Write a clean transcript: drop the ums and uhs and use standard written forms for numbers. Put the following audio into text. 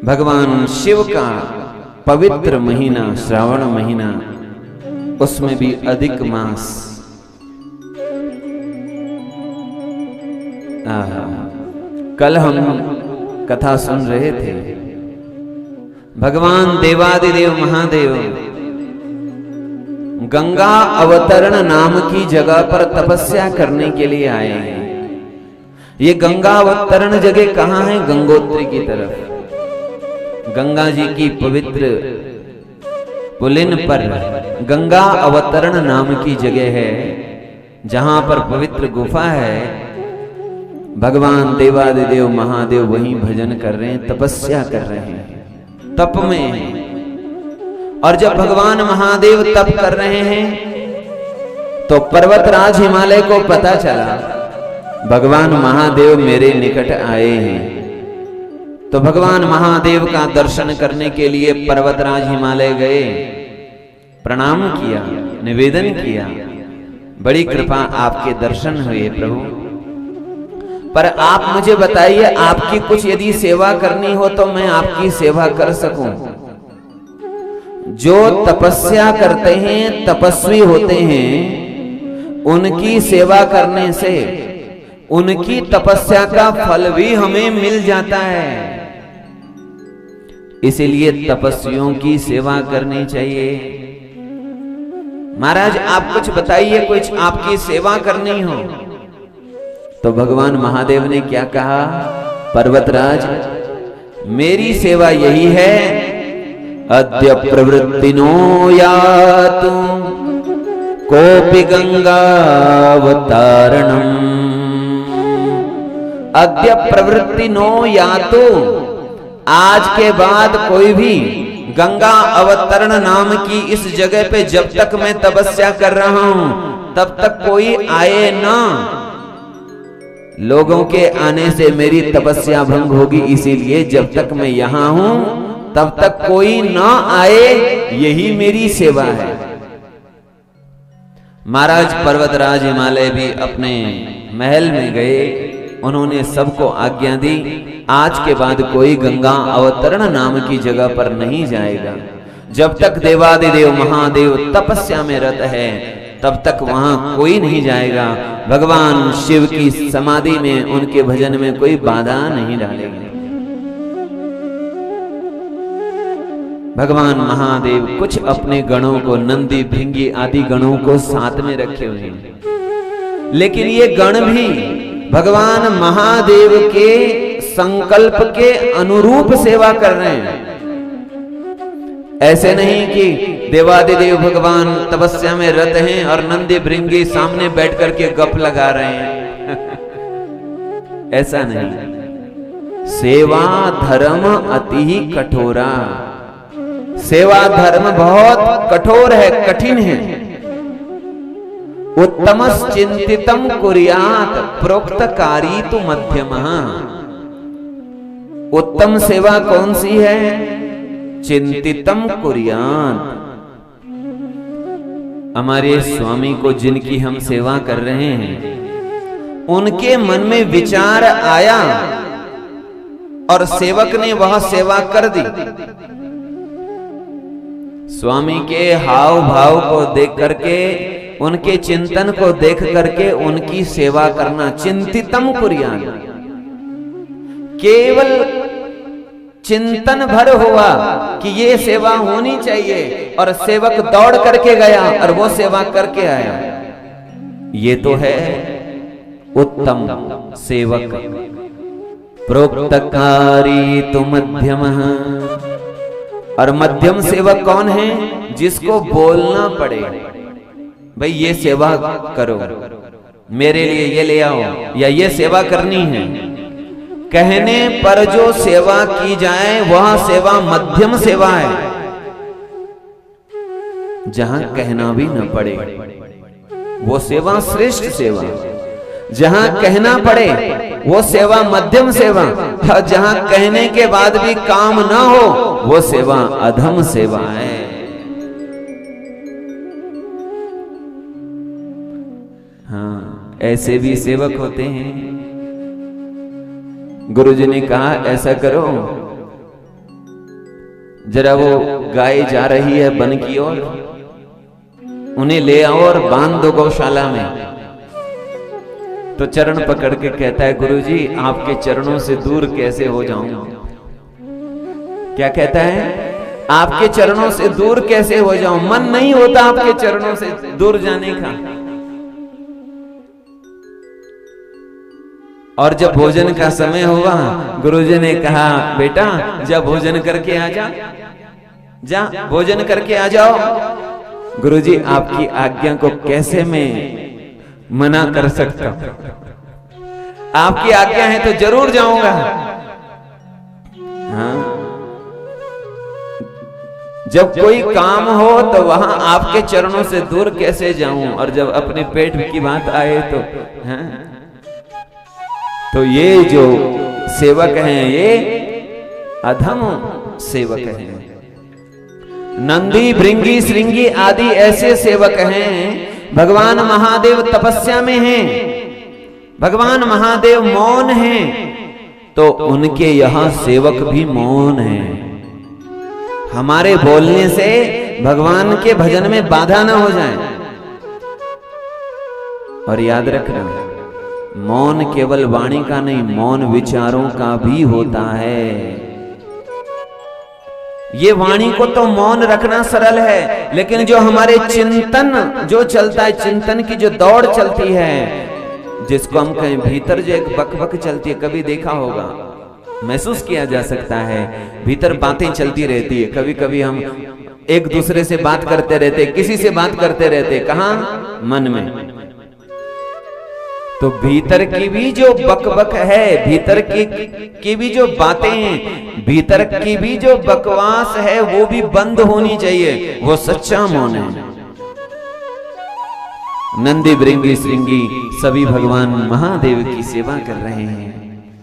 भगवान शिव का पवित्र महीना श्रावण महीना, उसमें भी अधिक मास। कल हम कथा सुन रहे थे, भगवान देवादिदेव महादेव गंगा अवतरण नाम की जगह पर तपस्या करने के लिए आए हैं। ये गंगा अवतरण जगह कहाँ है? गंगोत्री की तरफ। गंगा जी की पवित्र पुलिन पर गंगा अवतरण नाम की जगह है, जहां पर पवित्र गुफा है। भगवान देवादिदेव महादेव वहीं भजन कर रहे हैं, तपस्या कर रहे हैं, तप में हैं। और जब भगवान महादेव तप कर रहे हैं तो पर्वतराज हिमालय को पता चला भगवान महादेव मेरे निकट आए हैं। तो भगवान महादेव का दर्शन करने के लिए पर्वतराज हिमालय गए, प्रणाम किया, निवेदन किया, बड़ी कृपा आपके दर्शन हुए प्रभु, पर आप मुझे बताइए आपकी कुछ यदि सेवा करनी हो तो मैं आपकी सेवा कर सकूं। जो तपस्या करते हैं, तपस्वी होते हैं, उनकी सेवा करने से उनकी तपस्या का फल भी हमें मिल जाता है। इसीलिए तपस्वियों की सेवा करनी चाहिए। महाराज आप कुछ बताइए, कुछ आपकी सेवा करनी हो। तो भगवान महादेव ने क्या कहा? पर्वतराज मेरी सेवा यही है, अद्य प्रवृत्तिनो यातु कोपि गंगावतारणम्। अद्य प्रवृत्तिनो यातु, आज के बाद कोई भी गंगा अवतरण नाम की इस जगह पे जब तक मैं तपस्या कर रहा हूं तब तक कोई आए ना। लोगों के आने से मेरी तपस्या भंग होगी, इसीलिए जब तक मैं यहां हूं तब तक कोई ना आए, यही मेरी सेवा है। महाराज पर्वतराज हिमालय भी अपने महल में गए, उन्होंने सबको आज्ञा दी आज के बाद कोई गंगा अवतरण नाम की जगह पर नहीं जाएगा। जब तक देवादिदेव महादेव तपस्या में रत है तब तक वहां कोई नहीं जाएगा। भगवान शिव की समाधि में उनके भजन में कोई बाधा नहीं डालेगी। भगवान महादेव कुछ अपने गणों को, नंदी भृंगी आदि गणों को साथ में रखे हुए हैं, लेकिन ये गण भी भगवान महादेव के संकल्प के अनुरूप सेवा कर रहे हैं। ऐसे नहीं कि देवादिदेव भगवान तपस्या में रत हैं और नंदी भृंगी सामने बैठ करके गप लगा रहे हैं। ऐसा नहीं। सेवा धर्म अति ही कठोरा, सेवा धर्म बहुत कठोर है, कठिन है। उत्तमस् चिंतितम कुर्यात प्रोक्त कारी तु मध्यमः। उत्तम सेवा कौन सी है? चिंतितम कुर्यात। हमारे स्वामी को जिनकी हम सेवा कर रहे हैं, उनके मन में विचार आया और सेवक ने वह सेवा कर दी। स्वामी के हाव भाव को देख करके, उनके चिंतन को देख करके उनकी सेवा करना, चिंतितम कुर्यात। केवल चिंतन भर हुआ कि ये सेवा होनी चाहिए और सेवक दौड़ करके गया और वो सेवा करके आया, ये तो है उत्तम सेवक। प्रोक्तकारी तो मध्यमः। और मध्यम सेवक कौन है? जिसको बोलना पड़े, भाई ये सेवा करो, मेरे लिए ये ले आओ, या ये सेवा करनी है। कहने पर जो सेवा की जाए वह सेवा मध्यम सेवा है, जहां कहना भी न पड़े वो सेवा श्रेष्ठ सेवा। जहां कहना पड़े वो सेवा मध्यम सेवा, और जहां कहने के बाद भी काम ना हो वो सेवा अधम सेवा है। हाँ, ऐसे भी सेवक होते हैं। गुरुजी ने कहा ऐसा करो, जरा वो गाय जा रही है वन की ओर, उन्हें ले आओ और बांध दो गौशाला में। तो चरण पकड़ के कहता है गुरुजी आपके चरणों से दूर कैसे हो जाऊं। क्या कहता है? आपके चरणों से दूर कैसे हो जाऊं, मन नहीं होता आपके चरणों से दूर जाने का। और जब भोजन का समय हुआ, गुरुजी ने कहा बेटा जा भोजन करके आ जा, जा भोजन करके आ जाओ। गुरुजी आपकी आज्ञा को कैसे मैं मना कर सकता हूं, आपकी आज्ञा है तो जरूर जाऊंगा। हाँ, जब कोई काम हो तो वहां आपके चरणों से दूर कैसे जाऊं, और जब अपने पेट की बात आए तो हाँ? तो ये जो सेवक हैं ये अधम सेवक हैं। नंदी भृंगी श्रृंगी आदि ऐसे सेवक हैं। भगवान महादेव तपस्या में हैं, भगवान महादेव मौन हैं, तो उनके यहां सेवक भी मौन हैं। हमारे बोलने से भगवान के भजन में बाधा ना हो जाए। और याद रखना, मौन केवल वाणी का नहीं, मौन विचारों का भी होता है। ये वाणी को तो मौन रखना सरल है, लेकिन जो हमारे चिंतन जो चलता है, चिंतन की जो दौड़ चलती है, जिसको हम कहें भीतर जो एक बकबक चलती है, कभी देखा होगा, महसूस किया जा सकता है, भीतर बातें चलती रहती है। कभी कभी हम एक दूसरे से बात करते रहते, किसी से बात करते रहते, कहां? मन में। तो भीतर की भी जो बकबक है, भीतर की भी जो बातें, भीतर की भी जो बकवास है, वो भी बंद होनी चाहिए। वो सच्चा मौन है। नंदी भृंगी श्रृंगी सभी भगवान महादेव की सेवा कर रहे हैं।